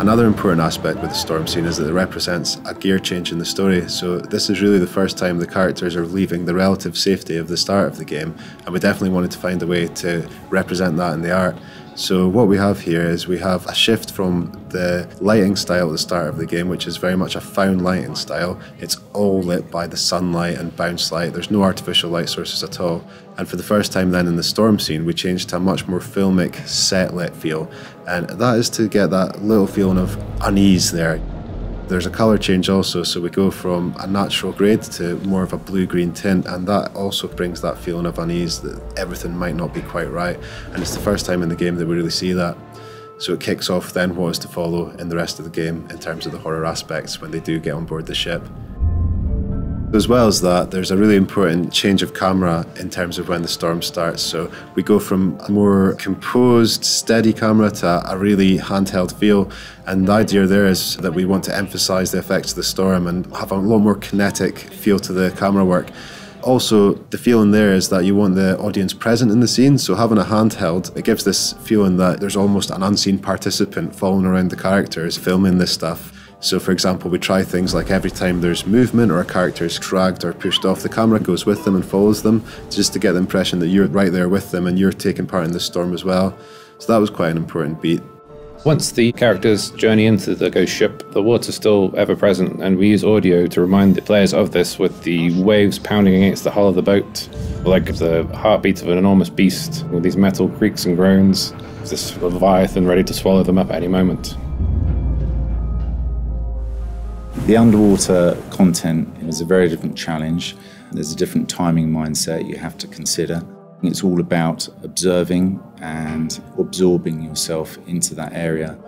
Another important aspect with the storm scene is that it represents a gear change in the story. So this is really the first time the characters are leaving the relative safety of the start of the game, and we definitely wanted to find a way to represent that in the art. So what we have here is we have a shift from the lighting style at the start of the game, which is very much a found lighting style. It's all lit by the sunlight and bounce light. There's no artificial light sources at all. And for the first time then in the storm scene, we changed to a much more filmic, set-lit feel. And that is to get that little feeling of unease there. There's a colour change also, so we go from a natural grade to more of a blue-green tint, and that also brings that feeling of unease that everything might not be quite right. And it's the first time in the game that we really see that. So it kicks off then what is to follow in the rest of the game in terms of the horror aspects when they do get on board the ship. As well as that, there's a really important change of camera in terms of when the storm starts. So we go from a more composed, steady camera to a really handheld feel. And the idea there is that we want to emphasize the effects of the storm and have a lot more kinetic feel to the camera work. Also, the feeling there is that you want the audience present in the scene, so having a handheld, it gives this feeling that there's almost an unseen participant following around the characters filming this stuff. So for example, we try things like every time there's movement or a character is dragged or pushed off, the camera goes with them and follows them, just to get the impression that you're right there with them and you're taking part in the storm as well. So that was quite an important beat. Once the characters journey into the ghost ship, the water's still ever present, and we use audio to remind the players of this with the waves pounding against the hull of the boat, like the heartbeat of an enormous beast with these metal creaks and groans, this leviathan ready to swallow them up at any moment. The underwater content is a very different challenge. There's a different timing mindset you have to consider. It's all about observing and absorbing yourself into that area.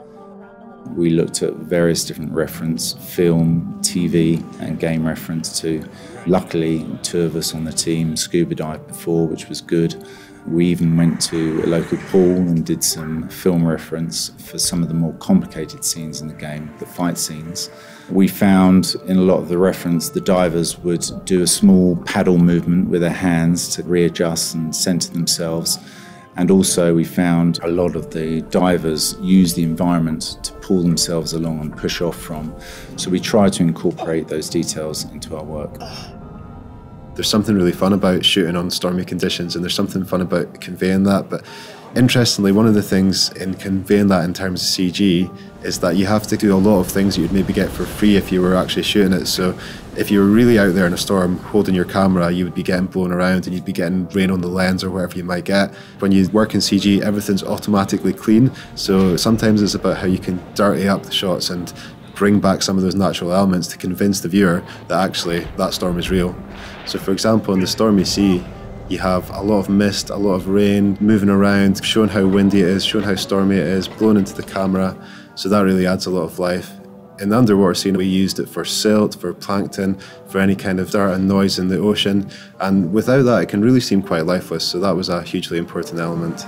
We looked at various different reference, film, TV and game reference too. Luckily, 2 of us on the team scuba dived before, which was good. We even went to a local pool and did some film reference for some of the more complicated scenes in the game, the fight scenes. We found in a lot of the reference, the divers would do a small paddle movement with their hands to readjust and center themselves. And also we found a lot of the divers use the environment to pull themselves along and push off from. So we try to incorporate those details into our work. There's something really fun about shooting on stormy conditions, and there's something fun about conveying that. But interestingly, one of the things in conveying that in terms of CG is that you have to do a lot of things that you'd maybe get for free if you were actually shooting it. So if you were really out there in a storm holding your camera, you would be getting blown around and you'd be getting rain on the lens or whatever you might get. When you work in CG, everything's automatically clean. So sometimes it's about how you can dirty up the shots and bring back some of those natural elements to convince the viewer that actually that storm is real. So for example, in the stormy sea, you have a lot of mist, a lot of rain moving around, showing how windy it is, showing how stormy it is, blowing into the camera. So that really adds a lot of life. In the underwater scene, we used it for silt, for plankton, for any kind of dirt and noise in the ocean. And without that, it can really seem quite lifeless. So that was a hugely important element.